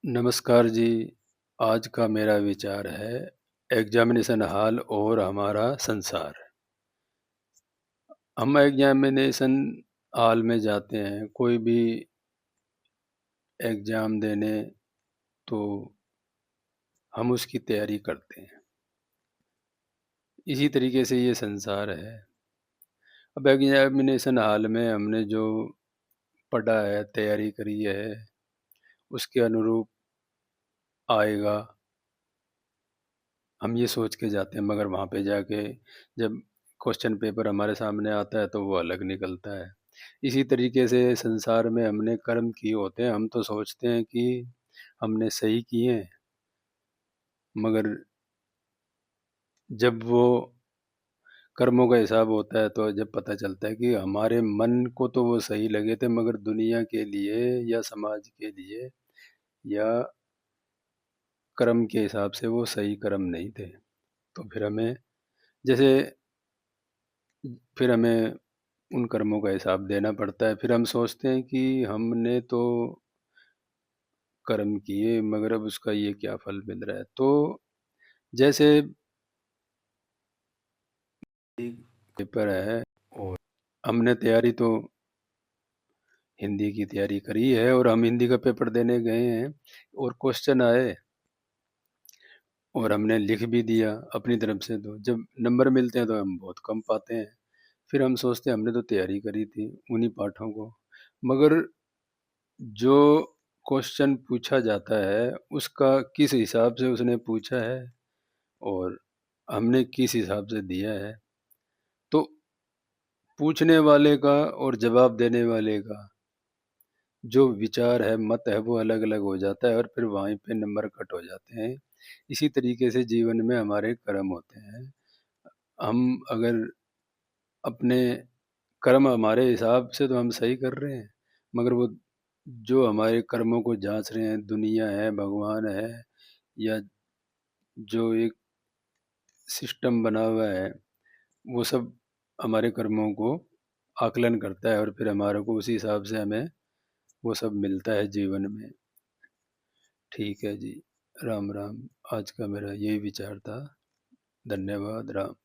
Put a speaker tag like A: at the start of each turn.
A: नमस्कार जी। आज का मेरा विचार है एग्जामिनेशन हॉल और हमारा संसार। हम एग्जामिनेशन हॉल में जाते हैं कोई भी एग्जाम देने, तो हम उसकी तैयारी करते हैं। इसी तरीके से ये संसार है। अब एग्जामिनेशन हॉल में हमने जो पढ़ा है, तैयारी करी है, उसके अनुरूप आएगा, हम ये सोच के जाते हैं, मगर वहाँ पे जाके जब क्वेश्चन पेपर हमारे सामने आता है तो वो अलग निकलता है। इसी तरीके से संसार में हमने कर्म किए होते हैं, हम तो सोचते हैं कि हमने सही किए हैं, मगर जब वो कर्मों का हिसाब होता है तो जब पता चलता है कि हमारे मन को तो वो सही लगे थे, मगर दुनिया के लिए या समाज के लिए या कर्म के हिसाब से वो सही कर्म नहीं थे। तो जैसे फिर हमें उन कर्मों का हिसाब देना पड़ता है। फिर हम सोचते हैं कि हमने तो कर्म किए, मगर अब उसका ये क्या फल मिल रहा है। तो जैसे एक पेपर है और हमने तैयारी तो हिंदी की तैयारी करी है और हम हिंदी का पेपर देने गए हैं और क्वेश्चन आए और हमने लिख भी दिया अपनी तरफ से। तो जब नंबर मिलते हैं तो हम बहुत कम पाते हैं। फिर हम सोचते हैं हमने तो तैयारी करी थी उन्हीं पाठों को, मगर जो क्वेश्चन पूछा जाता है उसका किस हिसाब से उसने पूछा है और हमने किस हिसाब से दिया है, तो पूछने वाले का और जवाब देने वाले का जो विचार है, मत है, वो अलग अलग हो जाता है और फिर वहीं पे नंबर कट हो जाते हैं। इसी तरीके से जीवन में हमारे कर्म होते हैं। हम अगर अपने कर्म हमारे हिसाब से तो हम सही कर रहे हैं, मगर वो जो हमारे कर्मों को जांच रहे हैं, दुनिया है, भगवान है, या जो एक सिस्टम बना हुआ है, वो सब हमारे कर्मों को आकलन करता है और फिर हमारे को उसी हिसाब से हमें वो सब मिलता है जीवन में। ठीक है जी। राम राम। आज का मेरा यही विचार था। धन्यवाद। राम।